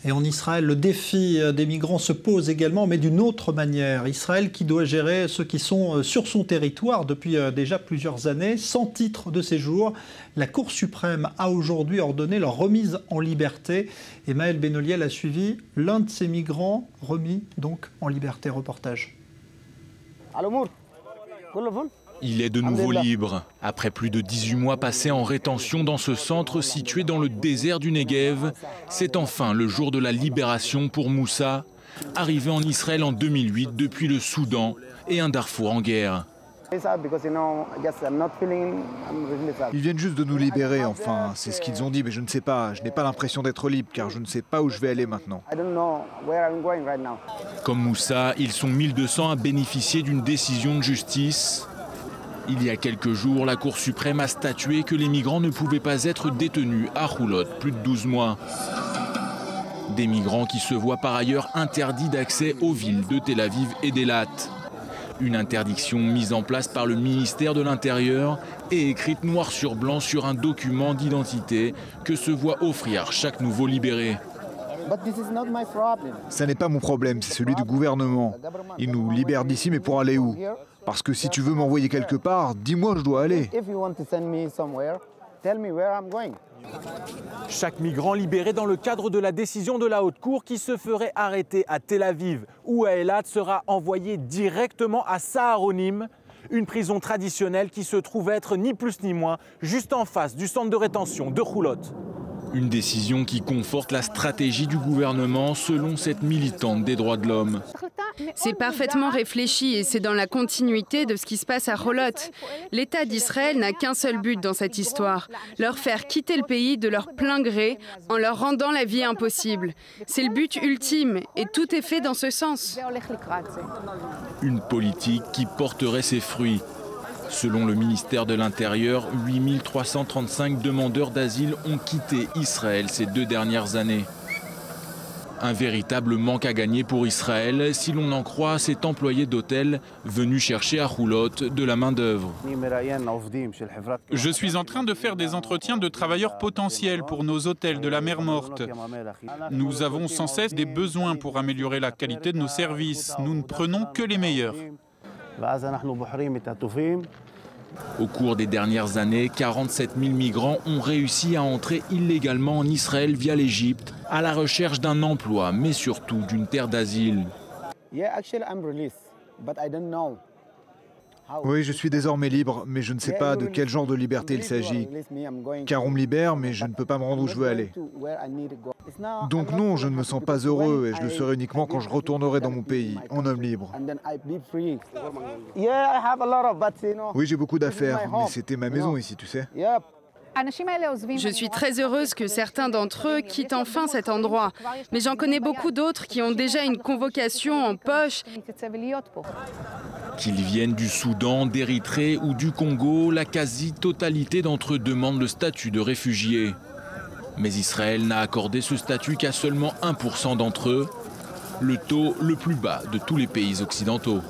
Et en Israël, le défi des migrants se pose également, mais d'une autre manière. Israël qui doit gérer ceux qui sont sur son territoire depuis déjà plusieurs années, sans titre de séjour. La Cour suprême a aujourd'hui ordonné leur remise en liberté. Et Maël Benoliel a suivi l'un de ces migrants remis donc en liberté. Reportage. Il est de nouveau libre. Après plus de 18 mois passés en rétention dans ce centre situé dans le désert du Negev, c'est enfin le jour de la libération pour Moussa, arrivé en Israël en 2008 depuis le Soudan et un Darfour en guerre. Ils viennent juste de nous libérer, enfin, c'est ce qu'ils ont dit, mais je ne sais pas. Je n'ai pas l'impression d'être libre, car je ne sais pas où je vais aller maintenant. Comme Moussa, ils sont 1200 à bénéficier d'une décision de justice. Il y a quelques jours, la Cour suprême a statué que les migrants ne pouvaient pas être détenus à Choulot plus de 12 mois. Des migrants qui se voient par ailleurs interdits d'accès aux villes de Tel Aviv et d'Eilat. Une interdiction mise en place par le ministère de l'Intérieur et écrite noir sur blanc sur un document d'identité que se voit offrir chaque nouveau libéré. Ça n'est pas mon problème, c'est celui du gouvernement. Ils nous libèrent d'ici, mais pour aller où? Parce que si tu veux m'envoyer quelque part, dis-moi où je dois aller. Chaque migrant libéré dans le cadre de la décision de la Haute Cour qui se ferait arrêter à Tel Aviv ou à Eilat sera envoyé directement à Saharonim, une prison traditionnelle qui se trouve être ni plus ni moins juste en face du centre de rétention de Choulot. Une décision qui conforte la stratégie du gouvernement selon cette militante des droits de l'homme. C'est parfaitement réfléchi et c'est dans la continuité de ce qui se passe à Choulot. L'État d'Israël n'a qu'un seul but dans cette histoire, leur faire quitter le pays de leur plein gré en leur rendant la vie impossible. C'est le but ultime et tout est fait dans ce sens. Une politique qui porterait ses fruits. Selon le ministère de l'Intérieur, 8335 demandeurs d'asile ont quitté Israël ces 2 dernières années. Un véritable manque à gagner pour Israël si l'on en croit cet employé d'hôtel venu chercher à Choulot de la main-d'œuvre. Je suis en train de faire des entretiens de travailleurs potentiels pour nos hôtels de la mer Morte. Nous avons sans cesse des besoins pour améliorer la qualité de nos services. Nous ne prenons que les meilleurs. Au cours des dernières années, 47 000 migrants ont réussi à entrer illégalement en Israël via l'Égypte, à la recherche d'un emploi, mais surtout d'une terre d'asile. Oui, je suis désormais libre, mais je ne sais pas de quel genre de liberté il s'agit. Car on me libère, mais je ne peux pas me rendre où je veux aller. Donc non, je ne me sens pas heureux et je le serai uniquement quand je retournerai dans mon pays, en homme libre. Oui, j'ai beaucoup d'affaires, mais c'était ma maison ici, tu sais. Je suis très heureuse que certains d'entre eux quittent enfin cet endroit. Mais j'en connais beaucoup d'autres qui ont déjà une convocation en poche. Qu'ils viennent du Soudan, d'Érythrée ou du Congo, la quasi-totalité d'entre eux demandent le statut de réfugié. Mais Israël n'a accordé ce statut qu'à seulement 1% d'entre eux, le taux le plus bas de tous les pays occidentaux.